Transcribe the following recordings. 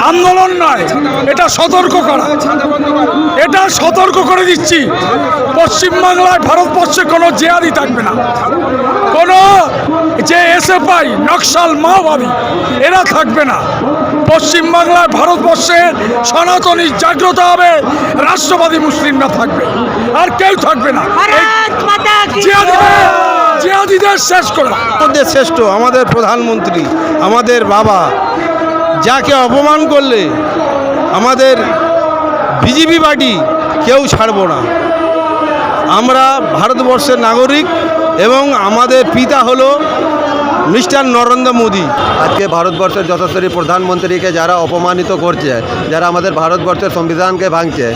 আন্দোলন নয়, এটা সতর্ক করা। এটা সতর্ক করে দিচ্ছি, পশ্চিমবাংলায় ভারতবর্ষে কোনো জেহাদি থাকবে না, কোনো যে এসএফআই নকশাল মাওবাদী এরা থাকবে না। পশ্চিমবাংলায় ভারতবর্ষের সনাতনী জাগ্রত হবে, রাষ্ট্রবাদী মুসলিমরা থাকবে, আর কেউ থাকবে না। জিহাদিদের শেষ করা। আমাদের শ্রেষ্ঠ, আমাদের প্রধানমন্ত্রী, আমাদের বাবা, যাকে অপমান করলে আমাদের বিজেপি পার্টি কেউ ছাড়ব না। আমরা ভারতবর্ষের নাগরিক এবং আমাদের পিতা হলো মিস্টার নরেন্দ্র মোদী। আজকে ভারতবর্ষের যশস্বী প্রধানমন্ত্রীকে যারা অপমানিত করছে, যারা আমাদের ভারতবর্ষের সংবিধানকে ভাঙছে,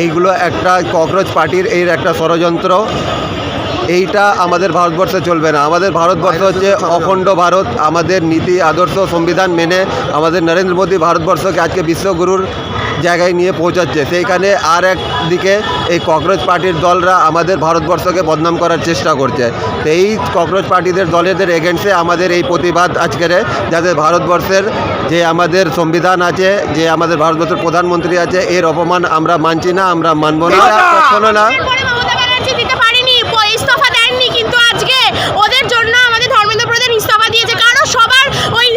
এইগুলো একটা ককরোচ পার্টির একটা ষড়যন্ত্র। এইটা আমাদের ভারতবর্ষে চলবে না। আমাদের ভারতবর্ষ হচ্ছে অখণ্ড ভারত। আমাদের নীতি আদর্শ সংবিধান মেনে আমাদের নরেন্দ্র মোদী ভারতবর্ষকে আজকে বিশ্বগুরুর জায়গায় নিয়ে পৌঁছাচ্ছে। সেইখানে আর একদিকে এই ককরোচ পার্টির দলরা আমাদের ভারতবর্ষকে বদনাম করার চেষ্টা করছে। তো এই ককরোচ পার্টিদের দলেদের এগেনস্টে আমাদের এই প্রতিবাদ আজকের, যাতে ভারতবর্ষের যে আমাদের সংবিধান আছে, যে আমাদের ভারতবর্ষের প্রধানমন্ত্রী আছে, এর অপমান আমরা মানছি না, আমরা মানব না, কখনো না। ইস্তফা দেননি, কিন্তু আজকে ওদের জন্য আমাদের ধর্মেন্দ্র প্রধান ইস্তফা দিয়েছে। কারণ সবার ওই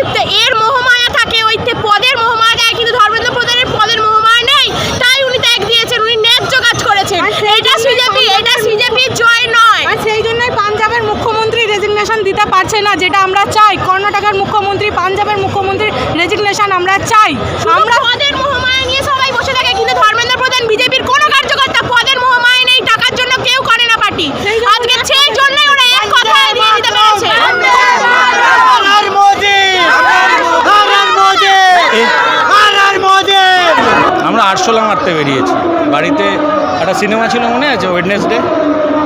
এর মোহমায়া থাকে, ওই পদের মোহমায়া দেয়, কিন্তু ধর্মেন্দ্র প্রধানের পদের মোহমায়া নেই, তাই উনি ত্যাগ দিয়েছেন, উনি ন্যায্য কাজ করেছেন। এটা বিজেপির জয় নয়। আর সেই জন্যই পাঞ্জাবের মুখ্যমন্ত্রী রেজিগনেশন দিতে পারছে না, যেটা আমরা চাই। কর্ণাটকের মুখ্যমন্ত্রী, পাঞ্জাবের মুখ্যমন্ত্রী রেজিগনেশন আমরা চাই। আমরা পদের মোহমায়া নিয়ে সবাই বসে থাকে, কিন্তু ধর্মেন্দ্র প্রধান বিজেপির কোনো কার্যকর্তা পদের মোহমায়া নেই, টাকার জন্য কেউ করে না পার্টি। আজকে সেই জন্যই ওরা এক কথায় দিয়ে দিতে পেরেছে। আমরা আরশোলা মারতে বেরিয়েছি। বাড়িতে একটা সিনেমা ছিল, মনে আছে, ওয়েডনেসডে?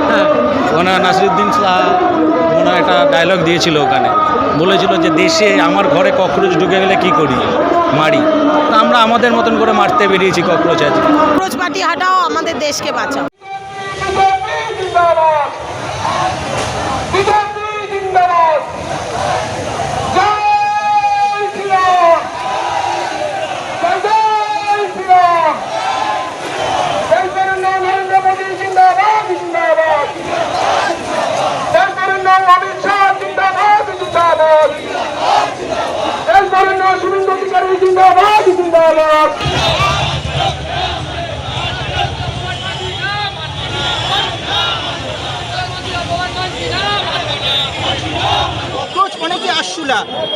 হ্যাঁ, ওখানে নাসিরুদ্দিন শাহ মনে একটা ডায়লগ দিয়েছিল, ওখানে বলেছিল যে দেশে আমার ঘরে ককরোচ ঢুকে গেলে কি করি, মারি। তা আমরা আমাদের মতন করে মারতে বেরিয়েছি ককরোচ। আজকে ককরোচ পার্টি হাটাও, আমাদের দেশকে বাঁচাও। অনেকে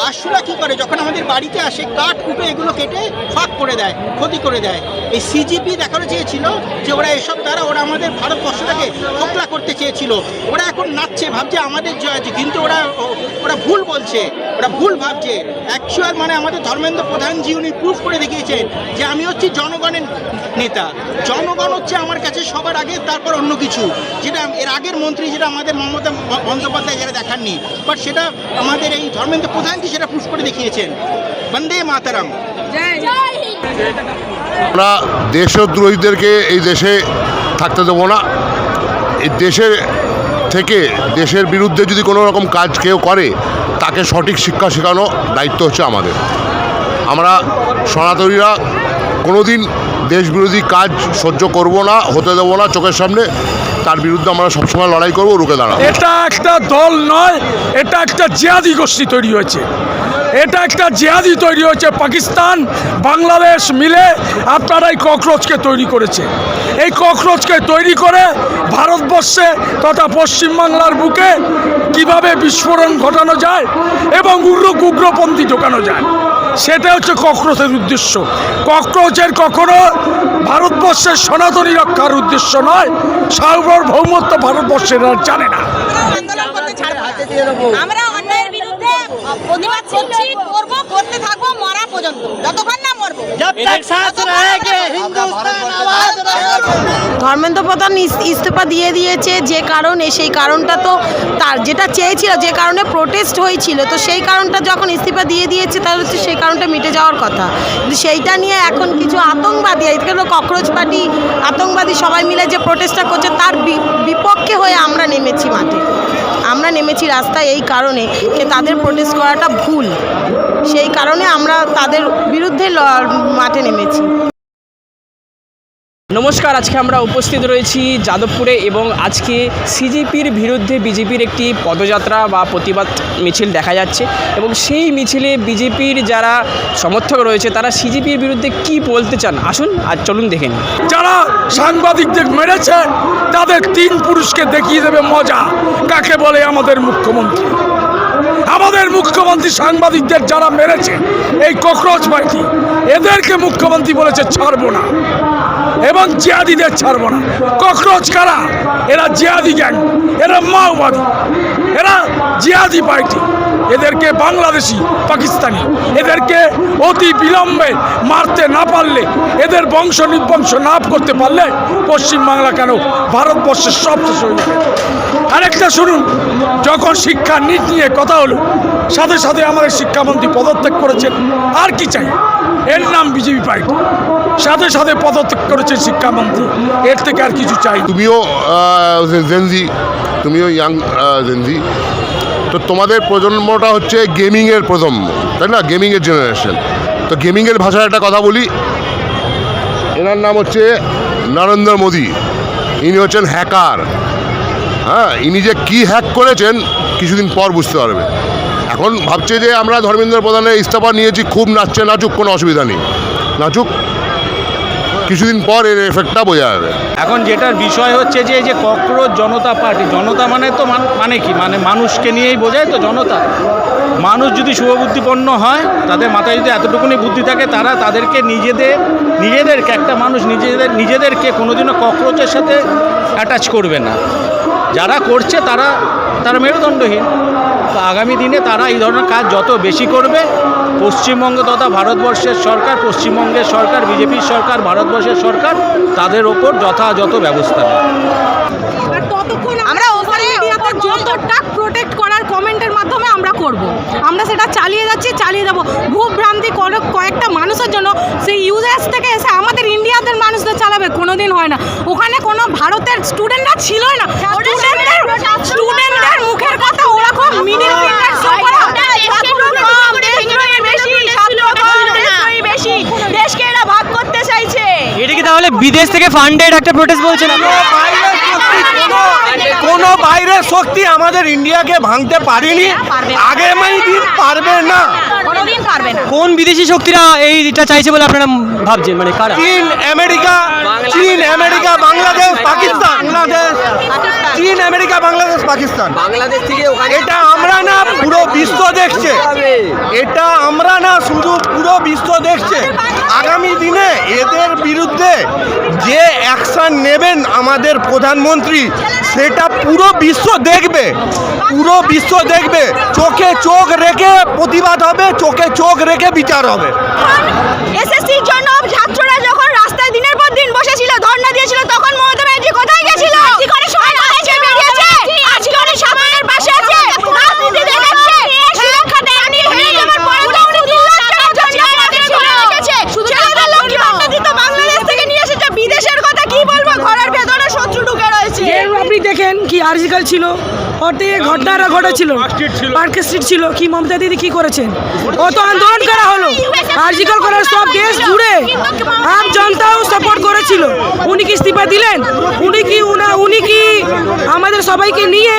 আশুলা কি করে, যখন আমাদের বাড়িতে আসে কাঠ কুপে এগুলো কেটে ফাঁক করে দেয়, ক্ষতি করে দেয়। এই সিজিপি দেখানো চেয়েছিল যে ওরা এসব দ্বারা ওরা আমাদের ভারতবর্ষটাকে খোকলা করতে চেয়েছিল। ওরা এখন নাচছে, ভাবছে আমাদের জয় আছে, কিন্তু ওরা ভুল বলছে, ওরা ভুল ভাবছে। অ্যাকচুয়াল মানে আমাদের ধর্মেন্দ্র প্রধানজি উনি প্রুফ করে দেখিয়েছেন যে আমি হচ্ছি জনগণের নেতা। জনগণ হচ্ছে আমার কাছে সবার আগে, তারপর অন্য কিছু। যেটা এর আগের মন্ত্রী, যেটা আমাদের মমতা বন্দ্যোপাধ্যায় যারা দেখাননি, বাট সেটা আমাদের এই ধর্মেন্দ্র প্রধানজি সেটা প্রুফ করে দেখিয়েছেন। বন্দে মাতরম। আমরা দেশদ্রোহীদেরকে এই দেশে থাকতে দেবো না। এই দেশের থেকে দেশের বিরুদ্ধে যদি কোনো রকম কাজ কেউ করে, তাকে সঠিক শিক্ষা শেখানো দায়িত্ব হচ্ছে আমাদের। আমরা সনাতনীরা কোনোদিন দেশবিরোধী কাজ সহ্য করব না, হতে দেবো না চোখের সামনে। তার বিরুদ্ধে আমরা সবসময় লড়াই করবো, রুখে দাঁড়াবো। এটা একটা দল নয়, এটা একটা জিহাদি গোষ্ঠী তৈরি হয়েছে। এটা একটা জিহাদি তৈরি হয়েছে। পাকিস্তান, বাংলাদেশ মিলে আপনারা এই ককরোচকে তৈরি করেছে। এই ককরোচকে তৈরি করে ভারতবর্ষে তথা পশ্চিমবাংলার বুকে কিভাবে বিস্ফোরণ ঘটানো যায় এবং উগ্রপন্থী ঢোকানো যায়, সেটা হচ্ছে ককরোচের উদ্দেশ্য। ককরোচের কখনো ভারতবর্ষের সনাতনী রক্ষার উদ্দেশ্য নয়। সার্বভৌমত্ব ভারতবর্ষের আর জানে না। আমরা অন্যায়ের বিরুদ্ধে প্রতিবাদ করছি, করতে থাকবো মরা পর্যন্ত, যতক্ষণ না মরবো। ধর্মেন্দ্র প্রধান ইস্তফা দিয়ে দিয়েছে যে কারণে, সেই কারণটা তো তার যেটা চেয়েছিল, যে কারণে প্রোটেস্ট হয়েছিল, তো সেই কারণটা যখন ইস্তফা দিয়ে দিয়েছে তাহলে হচ্ছে সেই কারণটা মিটে যাওয়ার কথা। কিন্তু সেইটা নিয়ে এখন কিছু আতঙ্কবাদী, এখানে ককরোচ পার্টি আতঙ্কবাদী সবাই মিলে যে প্রোটেস্টটা করছে, তার বিপক্ষে হয়ে আমরা নেমেছি মাঠে, আমরা নেমেছি রাস্তায় এই কারণে যে তাদের প্রোটেস্ট করাটা ভুল। সেই কারণে আমরা তাদের বিরুদ্ধে মাঠে নেমেছি। নমস্কার, আজকে আমরা উপস্থিত রয়েছি যাদবপুরে এবং আজকে সিজিপির বিরুদ্ধে বিজেপির একটি পদযাত্রা বা প্রতিবাদ মিছিল দেখা যাচ্ছে এবং সেই মিছিলে বিজেপির যারা সমর্থক রয়েছে তারা সিজিপির বিরুদ্ধে কি বলতে চান আসুন আর চলুন দেখে নিন। যারা সাংবাদিকদের মেরেছে তাদের 3 পুরুষকে দেখিয়ে দেবে মজা কাকে বলে আমাদের মুখ্যমন্ত্রী। আমাদের মুখ্যমন্ত্রী সাংবাদিকদের যারা মেরেছে এই ককরোচ পার্টি, এদেরকে মুখ্যমন্ত্রী বলেছে ছাড়বো না এবং জিহাদিদের ছাড়বো না। ককরোচ কারা? এরা জিহাদি গ্যাং, এরা মাওবাদী, এরা জিহাদি পার্টি। এদেরকে বাংলাদেশি পাকিস্তানি এদেরকে অতি বিলম্বে মারতে না পারলে, এদের বংশ নির্বংশ না করতে পারলে পশ্চিমবাংলা কেন ভারতবর্ষের সব শেষ হয়ে যাবে। আরেকটা শুনুন, যখন শিক্ষা নীতি নিয়ে কথা হলো সাথে সাথে আমাদের শিক্ষামন্ত্রী পদত্যাগ করেছেন। আর কি চাই? এর নাম বিজেপি পার্টি, সাথে সাথে পদত্যাগ করেছেন শিক্ষামন্ত্রী। এর থেকে আর কিছু চাই? তুমিও জেনজি, তুমিও ইয়াং জেনজি, তো তোমাদের প্রজন্মটা হচ্ছে গেমিংয়ের প্রজন্ম, তাই না? গেমিংয়ের জেনারেশন। তো গেমিংয়ের ভাষায় একটা কথা বলি, এনার নাম হচ্ছে নরেন্দ্র মোদী। ইনি হচ্ছেন হ্যাকার। হ্যাঁ, ইনি যে কী হ্যাক করেছেন কিছুদিন পর বুঝতে পারবে। এখন ভাবছে যে আমরা ধর্মেন্দ্র প্রধানের ইস্তফা নিয়েছি, খুব নাচছে, নাচুক, কোনো অসুবিধা নেই, নাচুক, কিছুদিন পর এর এফেক্টটা বোঝা যাবে। এখন যেটার বিষয় হচ্ছে যে এই যে ককরোচ জনতা পার্টি, জনতা মানে তো মানে কি, মানে মানুষকে নিয়েই বোঝায় তো জনতা। মানুষ যদি শুভবুদ্ধিপন্ন হয়, তাদের মাথায় যদি এতটুকুনি বুদ্ধি থাকে, তারা তাদেরকে নিজেদেরকে একটা মানুষ নিজেদেরকে কোনোদিনও ককরোচের সাথে অ্যাটাচ করবে না। যারা করছে তারা মেরুদণ্ডহীন। তো আগামী দিনে তারা এই ধরনের কাজ যত বেশি করবে, পশ্চিমবঙ্গ তথা ভারতবর্ষের সরকার, পশ্চিমবঙ্গের সরকার, বিজেপির সরকার, ভারতবর্ষের সরকার তাদের ওপর যথাযথ ব্যবস্থা নেবে। আর ততক্ষণ আমরা ওখানে যতটা প্রোটেক্ট করার কমেন্টের মাধ্যমে আমরা করব। আমরা সেটা চালিয়ে যাচ্ছি, চালিয়ে যাব। ভুল ভ্রান্তি কয়েকটা মানুষের জন্য সেই ইউএস থেকে এসে আমাদের ইন্ডিয়াদের মানুষদের চালাবে, কোনোদিন হয় না। ওখানে কোনো ভারতের স্টুডেন্টরা ছিলই না। স্টুডেন্টদের মুখের কথা ওরা খুব মিডিল ফিঙ্গার শো করে। দেশকে এরা ভাগ করতে চাইছে। এটা কি তাহলে বিদেশ থেকে ফান্ডেড একটা প্রোটেস্ট বলছেন? কোনো বাইরের শক্তি আমাদের ইন্ডিয়াকে ভাঙতে পারেনি, আগামী দিন পারবে না। কোনোদিন পারবে না। কোন বিদেশি শক্তিরা এইটা চাইছে বলে আপনারা ভাবছেন? মানে কারা? চীন, আমেরিকা, বাংলাদেশ, পাকিস্তান। চীন, আমেরিকা, বাংলাদেশ, পাকিস্তান। বাংলাদেশ থেকে এটা আমরা না, পুরো বিশ্ব দেখছে। এটা আমরা না, শুধু পুরো বিশ্ব দেখছে। আগামী দিনে এদের বিরুদ্ধে যে অ্যাকশন নেবেন আমাদের প্রধানমন্ত্রী, সেটা পুরো বিশ্ব দেখবে, পুরো বিশ্ব দেখবে। চোখে চোখ রেখে প্রতিবাদ হবে, চোখে চোখ রেখে বিচার হবে। এসএসসির জন্য ছাত্ররা যখন রাস্তায় দিনের পর দিন বসেছিল, ধর্ণা দিয়েছিল, তখন মমতা ব্যানার্জি কোথায় গেছিল? আজকে সবাই রাস্তায় বেরিয়েছে, আজকে অনেক সামনের পাশে আছে, রাজনীতি দেখাচ্ছে, সুরক্ষা দেয়নি। আমার পরে তো উনি নির্লজ্জের জন্য আমাদের ঘরে রেখেছে। ছেলেদের লক্ষ্মী ভান্ডার দিত বাংলাদেশ থেকে নিয়ে এসেছে। বিদেশের কথা কি বলবো, ঘরের ভেতরে শত্রু ঢুকে রয়েছে। আপনি দেখেন কি আর্জিক্যাল ছিল, ওর থেকে ঘটনাটা ঘটেছিল, পার্ক স্ট্রিট ছিল। কি মমতা দিদি কি করেছেন? ও তো আন্দোলন করা হলো, আর্জিক্যাল করার সব দেশ জুড়ে আম জনতাও সাপোর্ট করেছিল। উনি কি ইস্তিফা দিলেন? উনি কি আমাদের সবাইকে নিয়ে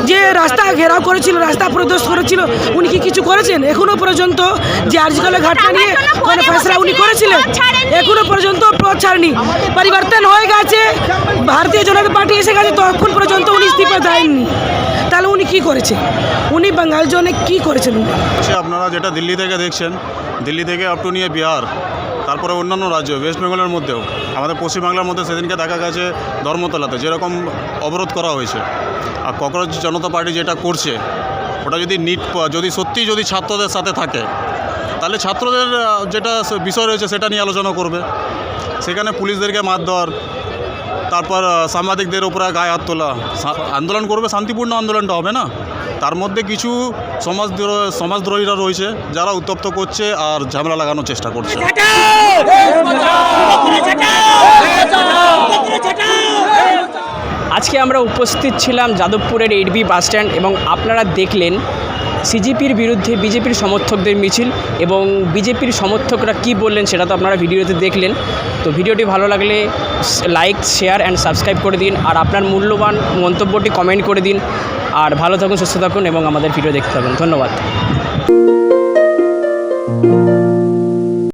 যে রাস্তা ঘেরাও করেছিল, রাস্তা প্রদর্শন করেছিল, উনি কি কিছু করেছেন? এখনো পর্যন্ত যে আর্জিক্যালের ঘটনা নিয়ে কোনো ফেসলা উনি করেছিলেন? এখনো পর্যন্ত পথ ছাড়েনি। পরিবর্তন হয়ে গেছে, ভারতীয় জনতা পার্টি এসে গেছে, তখন পর্যন্ত উনি ইস্তিফা দেননি। তাহলে উনি কি করেছে? উনি বাঙাল জনে কি করেছেন? আপনারা যেটা দিল্লি থেকে দেখছেন, দিল্লি থেকে আপ টু নিয়ে বিহার, তারপরে অন্যান্য রাজ্য, ওয়েস্ট বেঙ্গলের মধ্যেও, আমাদের পশ্চিমবাংলার মধ্যে সেদিনকে দেখা গেছে ধর্মতলাতে যেরকম অবরোধ করা হয়েছে। আর ককরোচ জনতা পার্টি যেটা করছে, ওটা যদি সত্যিই যদি ছাত্রদের সাথে থাকে, তাহলে ছাত্রদের যেটা বিষয় রয়েছে সেটা নিয়ে আলোচনা করবে। সেখানে পুলিশদেরকে মারধর, তারপর সাংবাদিকদের উপরে গায়ে হাত তোলা, আন্দোলন করবে, শান্তিপূর্ণ আন্দোলনটা হবে না। তার মধ্যে কিছু সমাজদ্রোহীরা রয়েছে যারা উত্তপ্ত করছে আর ঝামেলা লাগানোর চেষ্টা করছে। আজকে আমরা উপস্থিত ছিলাম যাদবপুরের 8B বাস স্ট্যান্ড এবং আপনারা দেখলেন সিজিপির বিরুদ্ধে বিজেপির সমর্থকদের মিছিল এবং বিজেপির সমর্থকরা কি বললেন সেটা তো আপনারা ভিডিওতে দেখলেন। তো ভিডিওটি ভালো লাগলে লাইক, শেয়ার অ্যান্ড সাবস্ক্রাইব করে দিন, আর আপনার মূল্যবান মন্তব্যটি কমেন্ট করে দিন। আর ভালো থাকুন, সুস্থ থাকুন এবং আমাদের ভিডিও দেখতে থাকুন। ধন্যবাদ।